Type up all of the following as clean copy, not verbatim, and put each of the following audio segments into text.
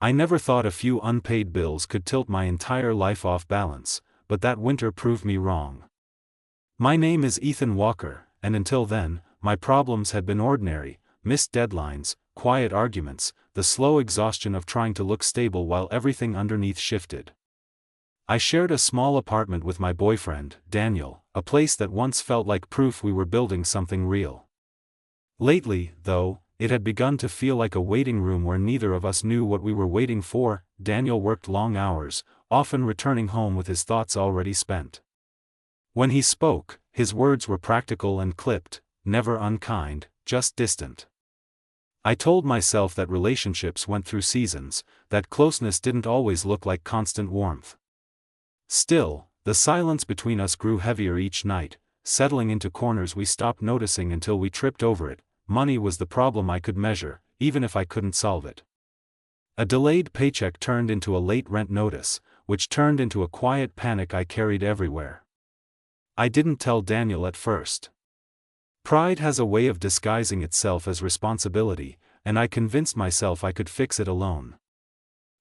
I never thought a few unpaid bills could tilt my entire life off balance, but that winter proved me wrong. My name is Ethan Walker, and until then, my problems had been ordinary: missed deadlines, quiet arguments, the slow exhaustion of trying to look stable while everything underneath shifted. I shared a small apartment with my boyfriend, Daniel, a place that once felt like proof we were building something real. Lately, though, it had begun to feel like a waiting room where neither of us knew what we were waiting for. Daniel worked long hours, often returning home with his thoughts already spent. When he spoke, his words were practical and clipped, never unkind, just distant. I told myself that relationships went through seasons, that closeness didn't always look like constant warmth. Still, the silence between us grew heavier each night, settling into corners we stopped noticing until we tripped over it. Money was the problem I could measure, even if I couldn't solve it. A delayed paycheck turned into a late rent notice, which turned into a quiet panic I carried everywhere. I didn't tell Daniel at first. Pride has a way of disguising itself as responsibility, and I convinced myself I could fix it alone.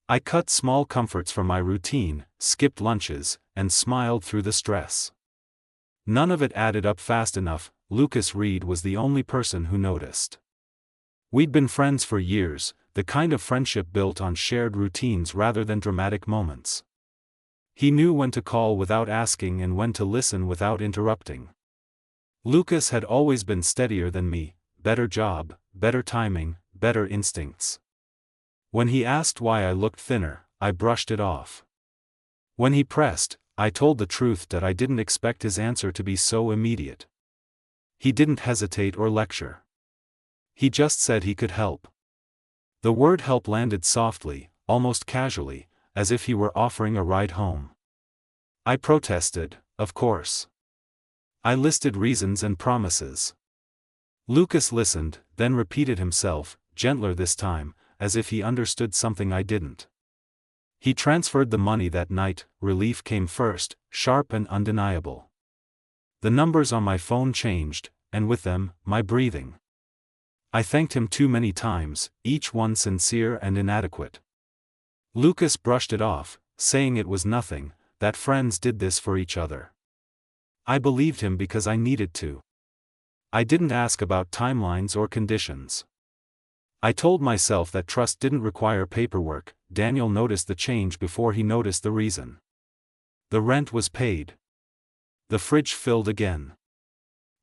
I cut small comforts from my routine, skipped lunches, and smiled through the stress. None of it added up fast enough. Lucas Reed was the only person who noticed. We'd been friends for years, the kind of friendship built on shared routines rather than dramatic moments. He knew when to call without asking and when to listen without interrupting. Lucas had always been steadier than me: better job, better timing, better instincts. When he asked why I looked thinner, I brushed it off. When he pressed, I told the truth that I didn't expect his answer to be so immediate. He didn't hesitate or lecture. He just said he could help. The word help landed softly, almost casually, as if he were offering a ride home. I protested, of course. I listed reasons and promises. Lucas listened, then repeated himself, gentler this time, as if he understood something I didn't. He transferred the money that night. Relief came first, sharp and undeniable. The numbers on my phone changed, and with them, my breathing. I thanked him too many times, each one sincere and inadequate. Lucas brushed it off, saying it was nothing, that friends did this for each other. I believed him because I needed to. I didn't ask about timelines or conditions. I told myself that trust didn't require paperwork. Daniel noticed the change before he noticed the reason. The rent was paid. The fridge filled again.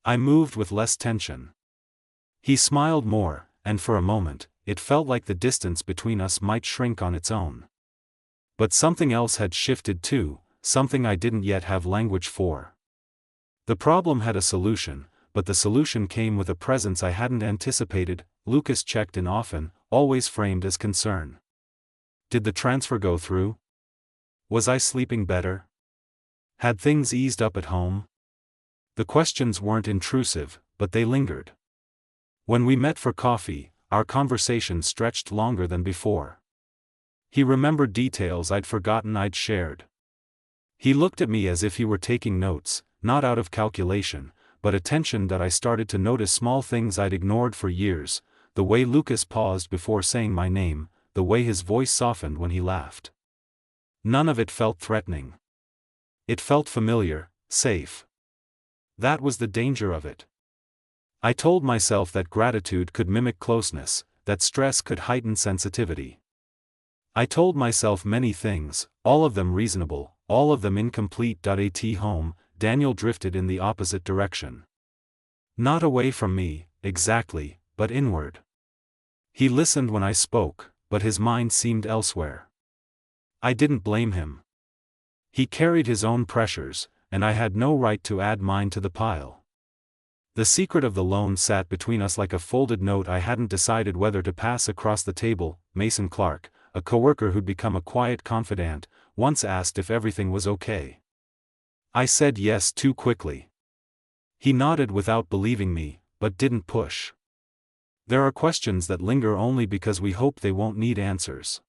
I moved with less tension. He smiled more, and for a moment, it felt like the distance between us might shrink on its own. But something else had shifted too, something I didn't yet have language for. The problem had a solution, but the solution came with a presence I hadn't anticipated. Lucas checked in often, always framed as concern. Did the transfer go through? Was I sleeping better? Had things eased up at home? The questions weren't intrusive, but they lingered. When we met for coffee, our conversation stretched longer than before. He remembered details I'd forgotten I'd shared. He looked at me as if he were taking notes, not out of calculation, but attention that I started to notice small things I'd ignored for years: the way Lucas paused before saying my name, the way his voice softened when he laughed. None of it felt threatening. It felt familiar, safe. That was the danger of it. I told myself that gratitude could mimic closeness, that stress could heighten sensitivity. I told myself many things, all of them reasonable, all of them incomplete. At home, Daniel drifted in the opposite direction. Not away from me, exactly, but inward. He listened when I spoke, but his mind seemed elsewhere. I didn't blame him. He carried his own pressures, and I had no right to add mine to the pile. The secret of the loan sat between us like a folded note I hadn't decided whether to pass across the table. Mason Clark, a coworker who'd become a quiet confidant, once asked if everything was okay. I said yes too quickly. He nodded without believing me, but didn't push. There are questions that linger only because we hope they won't need answers.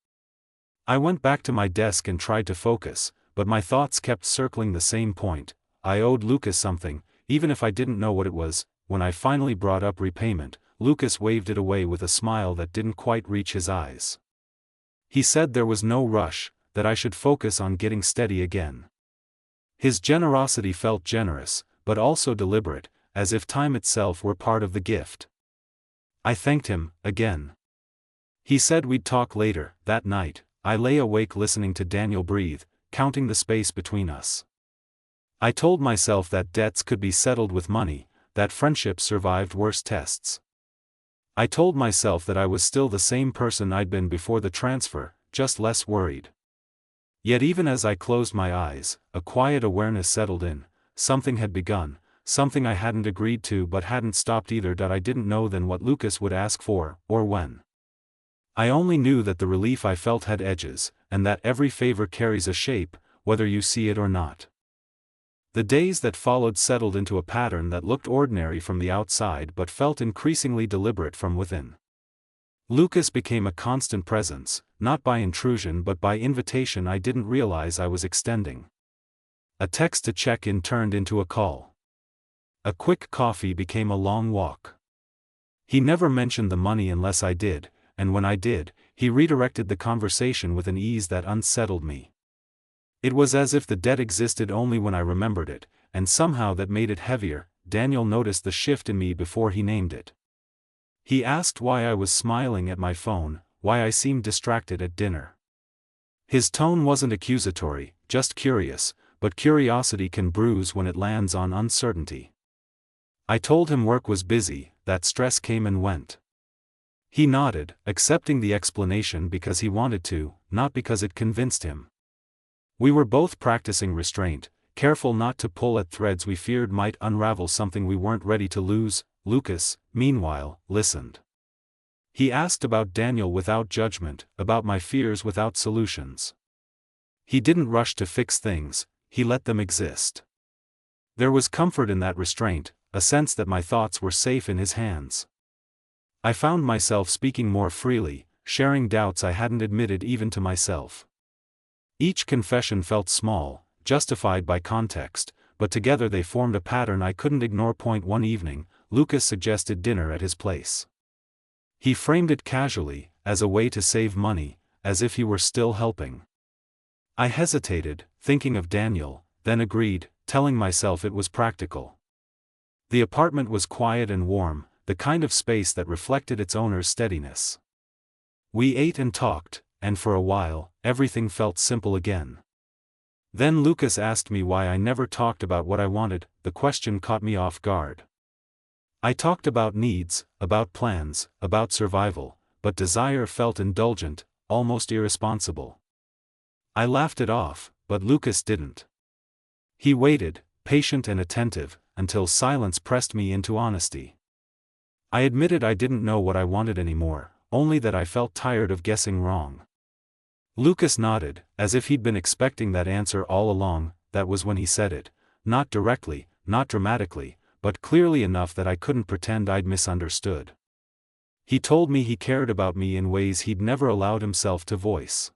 I went back to my desk and tried to focus, but my thoughts kept circling the same point. I owed Lucas something, even if I didn't know what it was. When I finally brought up repayment, Lucas waved it away with a smile that didn't quite reach his eyes. He said there was no rush, that I should focus on getting steady again. His generosity felt generous, but also deliberate, as if time itself were part of the gift. I thanked him, again. He said we'd talk later. That night, I lay awake listening to Daniel breathe, counting the space between us. I told myself that debts could be settled with money, that friendships survived worse tests. I told myself that I was still the same person I'd been before the transfer, just less worried. Yet even as I closed my eyes, a quiet awareness settled in. Something had begun, something I hadn't agreed to but hadn't stopped either. That I didn't know then what Lucas would ask for, or when. I only knew that the relief I felt had edges, and that every favor carries a shape, whether you see it or not. The days that followed settled into a pattern that looked ordinary from the outside but felt increasingly deliberate from within. Lucas became a constant presence, not by intrusion but by invitation I didn't realize I was extending. A text to check in turned into a call. A quick coffee became a long walk. He never mentioned the money unless I did, and when I did, he redirected the conversation with an ease that unsettled me. It was as if the debt existed only when I remembered it, and somehow that made it heavier. Daniel noticed the shift in me before he named it. He asked why I was smiling at my phone, why I seemed distracted at dinner. His tone wasn't accusatory, just curious, but curiosity can bruise when it lands on uncertainty. I told him work was busy, that stress came and went. He nodded, accepting the explanation because he wanted to, not because it convinced him. We were both practicing restraint, careful not to pull at threads we feared might unravel something we weren't ready to lose. Lucas, meanwhile, listened. He asked about Daniel without judgment, about my fears without solutions. He didn't rush to fix things, he let them exist. There was comfort in that restraint, a sense that my thoughts were safe in his hands. I found myself speaking more freely, sharing doubts I hadn't admitted even to myself. Each confession felt small, justified by context, but together they formed a pattern I couldn't ignore. One evening, Lucas suggested dinner at his place. He framed it casually, as a way to save money, as if he were still helping. I hesitated, thinking of Daniel, then agreed, telling myself it was practical. The apartment was quiet and warm, the kind of space that reflected its owner's steadiness. We ate and talked, and for a while, everything felt simple again. Then Lucas asked me why I never talked about what I wanted. The question caught me off guard. I talked about needs, about plans, about survival, but desire felt indulgent, almost irresponsible. I laughed it off, but Lucas didn't. He waited, patient and attentive, until silence pressed me into honesty. I admitted I didn't know what I wanted anymore, only that I felt tired of guessing wrong. Lucas nodded, as if he'd been expecting that answer all along. That was when he said it, not directly, not dramatically, but clearly enough that I couldn't pretend I'd misunderstood. He told me he cared about me in ways he'd never allowed himself to voice.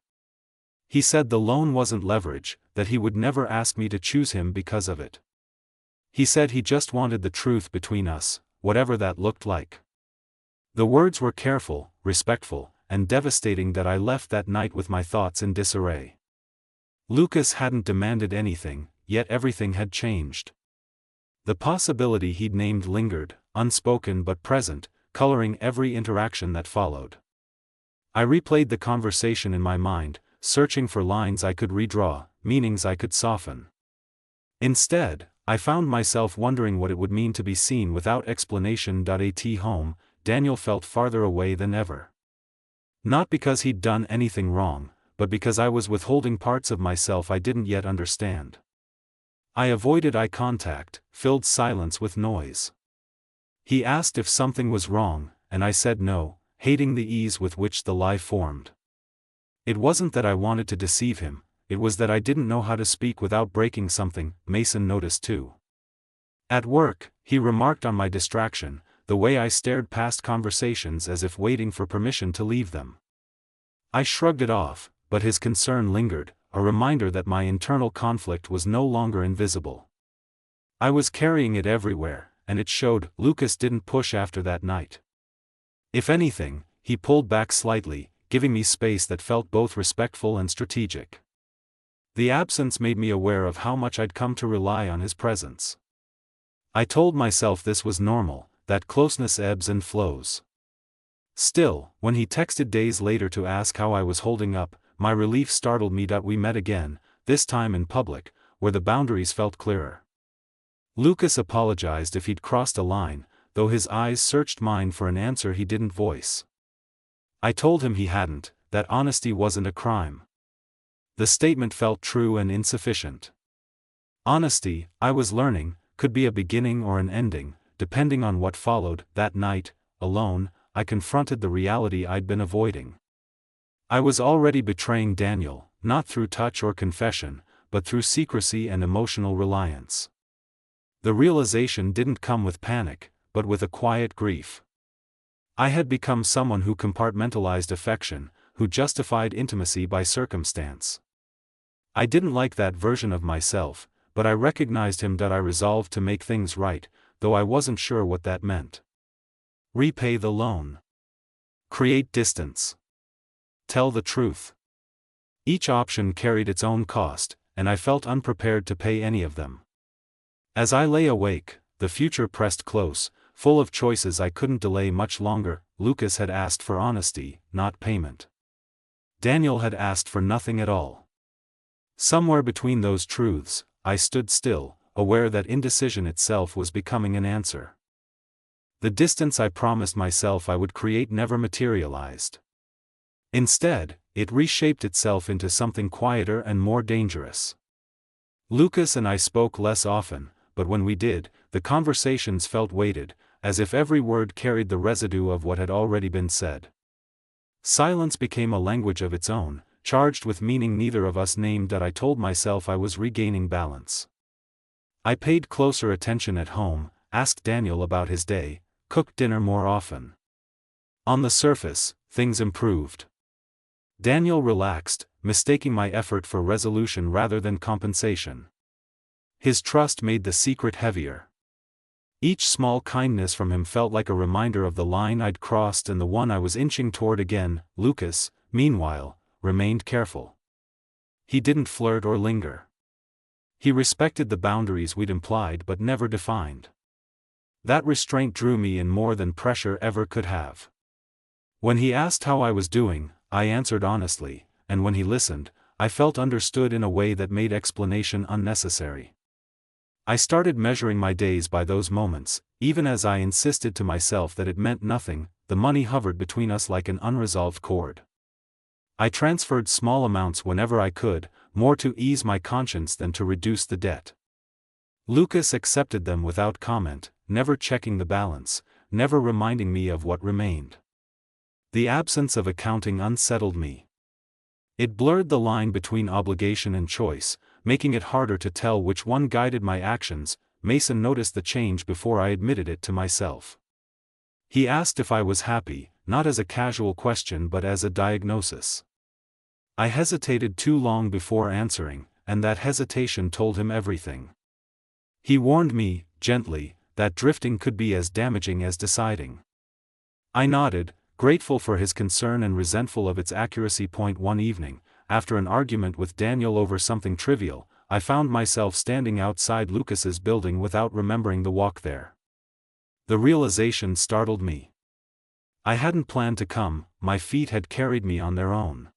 He said the loan wasn't leverage, that he would never ask me to choose him because of it. He said he just wanted the truth between us, whatever that looked like. The words were careful, respectful, and devastating. That I left that night with my thoughts in disarray. Lucas hadn't demanded anything, yet everything had changed. The possibility he'd named lingered, unspoken but present, coloring every interaction that followed. I replayed the conversation in my mind, searching for lines I could redraw, meanings I could soften. Instead, I found myself wondering what it would mean to be seen without explanation. At home, Daniel felt farther away than ever. Not because he'd done anything wrong, but because I was withholding parts of myself I didn't yet understand. I avoided eye contact, filled silence with noise. He asked if something was wrong, and I said no, hating the ease with which the lie formed. It wasn't that I wanted to deceive him, it was that I didn't know how to speak without breaking something. Mason noticed too. At work, he remarked on my distraction, the way I stared past conversations as if waiting for permission to leave them. I shrugged it off, but his concern lingered, a reminder that my internal conflict was no longer invisible. I was carrying it everywhere, and it showed. Lucas didn't push after that night. If anything, he pulled back slightly, giving me space that felt both respectful and strategic. The absence made me aware of how much I'd come to rely on his presence. I told myself this was normal, that closeness ebbs and flows. Still, when he texted days later to ask how I was holding up, my relief startled me that we met again, this time in public, where the boundaries felt clearer. Lucas apologized if he'd crossed a line, though his eyes searched mine for an answer he didn't voice. I told him he hadn't, that honesty wasn't a crime. The statement felt true and insufficient. Honesty, I was learning, could be a beginning or an ending, depending on what followed. That night, alone, I confronted the reality I'd been avoiding. I was already betraying Daniel, not through touch or confession, but through secrecy and emotional reliance. The realization didn't come with panic, but with a quiet grief. I had become someone who compartmentalized affection, who justified intimacy by circumstance. I didn't like that version of myself, but I recognized him that I resolved to make things right, though I wasn't sure what that meant. Repay the loan. Create distance. Tell the truth. Each option carried its own cost, and I felt unprepared to pay any of them. As I lay awake, the future pressed close, full of choices I couldn't delay much longer. Lucas had asked for honesty, not payment. Daniel had asked for nothing at all. Somewhere between those truths, I stood still, aware that indecision itself was becoming an answer. The distance I promised myself I would create never materialized. Instead, it reshaped itself into something quieter and more dangerous. Lucas and I spoke less often, but when we did, the conversations felt weighted, as if every word carried the residue of what had already been said. Silence became a language of its own, charged with meaning neither of us named. That I told myself I was regaining balance. I paid closer attention at home, asked Daniel about his day, cooked dinner more often. On the surface, things improved. Daniel relaxed, mistaking my effort for resolution rather than compensation. His trust made the secret heavier. Each small kindness from him felt like a reminder of the line I'd crossed and the one I was inching toward again. Lucas, meanwhile, remained careful. He didn't flirt or linger. He respected the boundaries we'd implied but never defined. That restraint drew me in more than pressure ever could have. When he asked how I was doing, I answered honestly, and when he listened, I felt understood in a way that made explanation unnecessary. I started measuring my days by those moments, even as I insisted to myself that it meant nothing. The money hovered between us like an unresolved chord. I transferred small amounts whenever I could, more to ease my conscience than to reduce the debt. Lucas accepted them without comment, never checking the balance, never reminding me of what remained. The absence of accounting unsettled me. It blurred the line between obligation and choice, making it harder to tell which one guided my actions. Mason noticed the change before I admitted it to myself. He asked if I was happy, not as a casual question but as a diagnosis. I hesitated too long before answering, and that hesitation told him everything. He warned me, gently, that drifting could be as damaging as deciding. I nodded, grateful for his concern and resentful of its accuracy. One evening, after an argument with Daniel over something trivial, I found myself standing outside Lucas's building without remembering the walk there. The realization startled me. I hadn't planned to come, my feet had carried me on their own.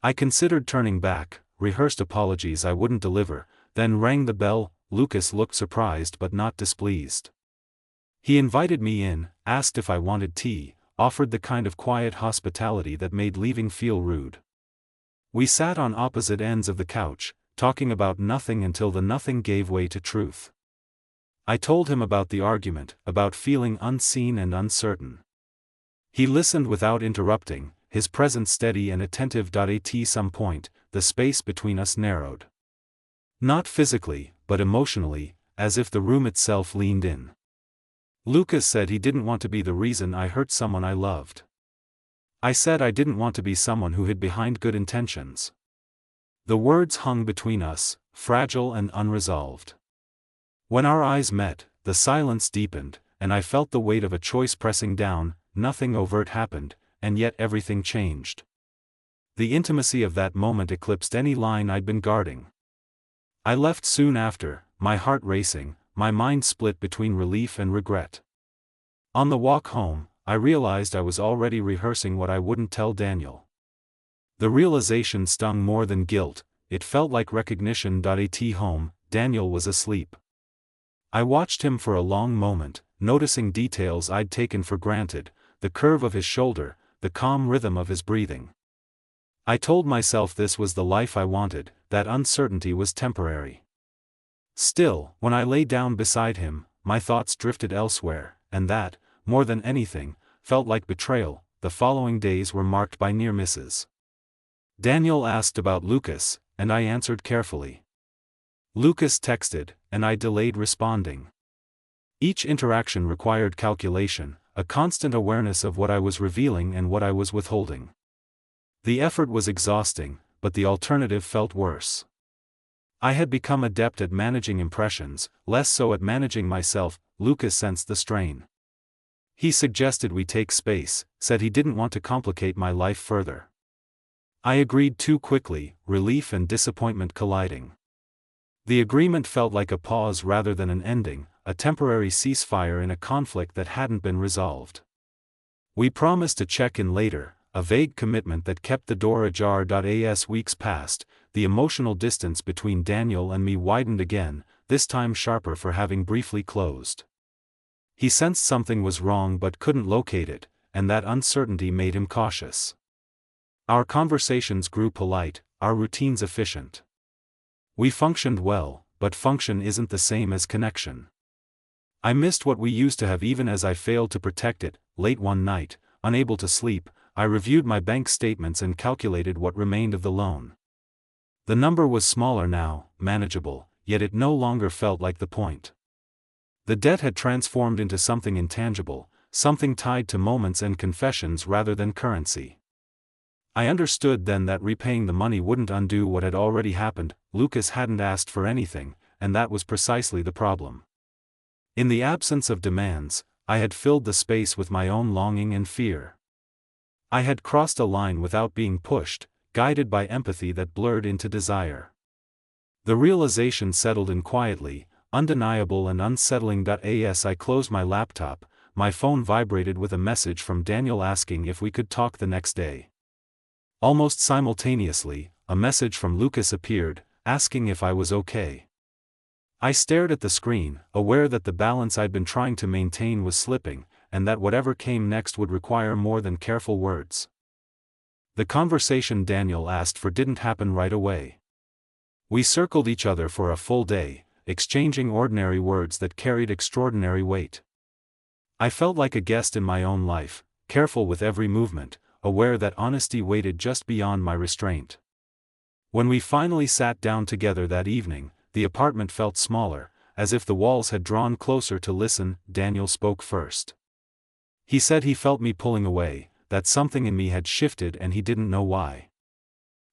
I considered turning back, rehearsed apologies I wouldn't deliver, then rang the bell. Lucas looked surprised but not displeased. He invited me in, asked if I wanted tea, offered the kind of quiet hospitality that made leaving feel rude. We sat on opposite ends of the couch, talking about nothing until the nothing gave way to truth. I told him about the argument, about feeling unseen and uncertain. He listened without interrupting, his presence steady and attentive. At some point, the space between us narrowed. Not physically, but emotionally, as if the room itself leaned in. Lucas said he didn't want to be the reason I hurt someone I loved. I said I didn't want to be someone who hid behind good intentions. The words hung between us, fragile and unresolved. When our eyes met, the silence deepened, and I felt the weight of a choice pressing down. Nothing overt happened, and yet everything changed. The intimacy of that moment eclipsed any line I'd been guarding. I left soon after, my heart racing, my mind split between relief and regret. On the walk home, I realized I was already rehearsing what I wouldn't tell Daniel. The realization stung more than guilt, it felt like recognition. At home, Daniel was asleep. I watched him for a long moment, noticing details I'd taken for granted, the curve of his shoulder, the calm rhythm of his breathing. I told myself this was the life I wanted, that uncertainty was temporary. Still, when I lay down beside him, my thoughts drifted elsewhere, and that, more than anything, felt like betrayal. The following days were marked by near misses. Daniel asked about Lucas, and I answered carefully. Lucas texted, and I delayed responding. Each interaction required calculation, a constant awareness of what I was revealing and what I was withholding. The effort was exhausting, but the alternative felt worse. I had become adept at managing impressions, less so at managing myself. Lucas sensed the strain. He suggested we take space, said he didn't want to complicate my life further. I agreed too quickly, relief and disappointment colliding. The agreement felt like a pause rather than an ending, a temporary ceasefire in a conflict that hadn't been resolved. We promised to check in later, a vague commitment that kept the door ajar. As weeks passed, the emotional distance between Daniel and me widened again, this time sharper for having briefly closed. He sensed something was wrong but couldn't locate it, and that uncertainty made him cautious. Our conversations grew polite, our routines efficient. We functioned well, but function isn't the same as connection. I missed what we used to have even as I failed to protect it. Late one night, unable to sleep, I reviewed my bank statements and calculated what remained of the loan. The number was smaller now, manageable, yet it no longer felt like the point. The debt had transformed into something intangible, something tied to moments and confessions rather than currency. I understood then that repaying the money wouldn't undo what had already happened. Lucas hadn't asked for anything, and that was precisely the problem. In the absence of demands, I had filled the space with my own longing and fear. I had crossed a line without being pushed, guided by empathy that blurred into desire. The realization settled in quietly, undeniable and unsettling. As I closed my laptop, my phone vibrated with a message from Daniel asking if we could talk the next day. Almost simultaneously, a message from Lucas appeared, asking if I was okay. I stared at the screen, aware that the balance I'd been trying to maintain was slipping, and that whatever came next would require more than careful words. The conversation Daniel asked for didn't happen right away. We circled each other for a full day, exchanging ordinary words that carried extraordinary weight. I felt like a guest in my own life, careful with every movement, aware that honesty waited just beyond my restraint. When we finally sat down together that evening, the apartment felt smaller, as if the walls had drawn closer to listen. Daniel spoke first. He said he felt me pulling away, that something in me had shifted and he didn't know why.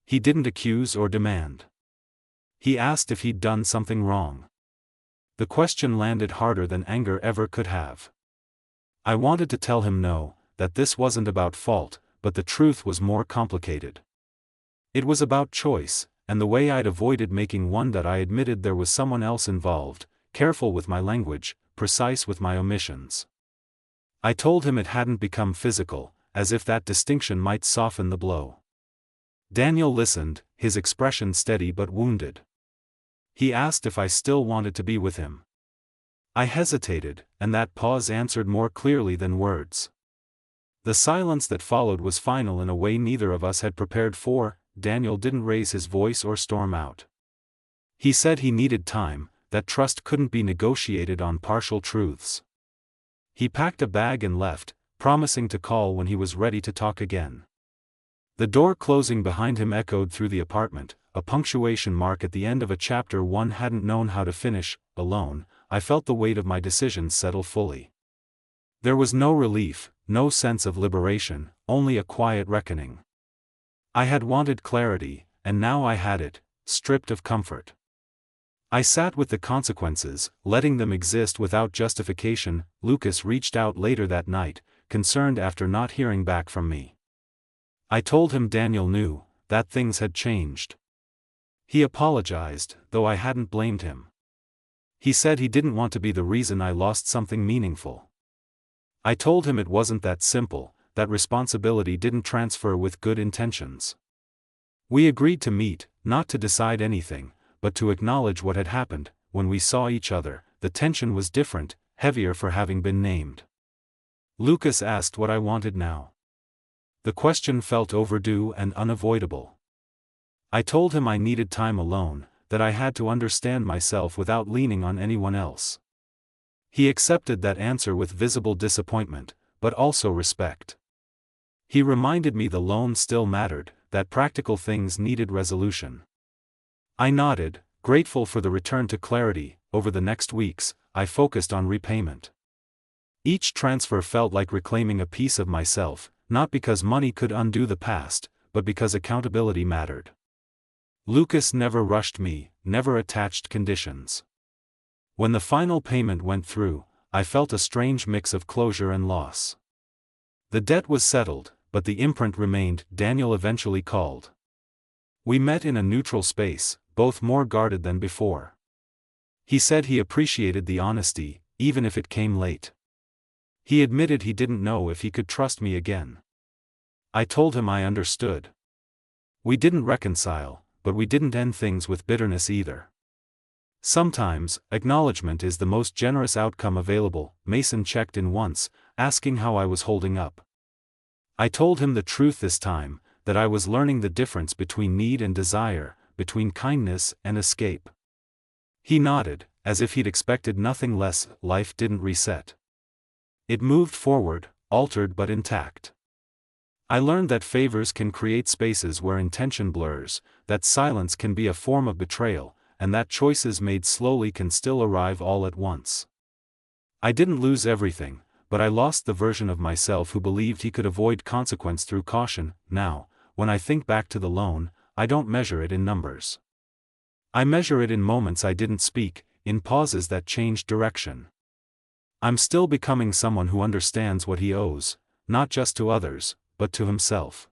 He didn't accuse or demand. He asked if he'd done something wrong. The question landed harder than anger ever could have. I wanted to tell him no, that this wasn't about fault, but the truth was more complicated. It was about choice, and the way I'd avoided making one. I admitted there was someone else involved, careful with my language, precise with my omissions. I told him it hadn't become physical, as if that distinction might soften the blow. Daniel listened, his expression steady but wounded. He asked if I still wanted to be with him. I hesitated, and that pause answered more clearly than words. The silence that followed was final in a way neither of us had prepared for. Daniel didn't raise his voice or storm out. He said he needed time, that trust couldn't be negotiated on partial truths. He packed a bag and left, promising to call when he was ready to talk again. The door closing behind him echoed through the apartment, a punctuation mark at the end of a chapter one hadn't known how to finish. Alone, I felt the weight of my decisions settle fully. There was no relief, no sense of liberation, only a quiet reckoning. I had wanted clarity, and now I had it, stripped of comfort. I sat with the consequences, letting them exist without justification. Lucas reached out later that night, concerned after not hearing back from me. I told him Daniel knew that things had changed. He apologized, though I hadn't blamed him. He said he didn't want to be the reason I lost something meaningful. I told him it wasn't that simple, that responsibility didn't transfer with good intentions. We agreed to meet, not to decide anything, but to acknowledge what had happened. When we saw each other, the tension was different, heavier for having been named. Lucas asked what I wanted now. The question felt overdue and unavoidable. I told him I needed time alone, that I had to understand myself without leaning on anyone else. He accepted that answer with visible disappointment, but also respect. He reminded me the loan still mattered, that practical things needed resolution. I nodded, grateful for the return to clarity. Over the next weeks, I focused on repayment. Each transfer felt like reclaiming a piece of myself, not because money could undo the past, but because accountability mattered. Lucas never rushed me, never attached conditions. When the final payment went through, I felt a strange mix of closure and loss. The debt was settled, but the imprint remained. Daniel eventually called. We met in a neutral space, both more guarded than before. He said he appreciated the honesty, even if it came late. He admitted he didn't know if he could trust me again. I told him I understood. We didn't reconcile, but we didn't end things with bitterness either. Sometimes, acknowledgement is the most generous outcome available. Mason checked in once, asking how I was holding up. I told him the truth this time, that I was learning the difference between need and desire, between kindness and escape. He nodded, as if he'd expected nothing less. Life didn't reset. It moved forward, altered but intact. I learned that favors can create spaces where intention blurs, that silence can be a form of betrayal, and that choices made slowly can still arrive all at once. I didn't lose everything, but I lost the version of myself who believed he could avoid consequence through caution. Now, when I think back to the loan, I don't measure it in numbers. I measure it in moments I didn't speak, in pauses that changed direction. I'm still becoming someone who understands what he owes, not just to others, but to himself.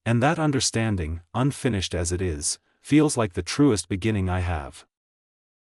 And that understanding, unfinished as it is, feels like the truest beginning I have.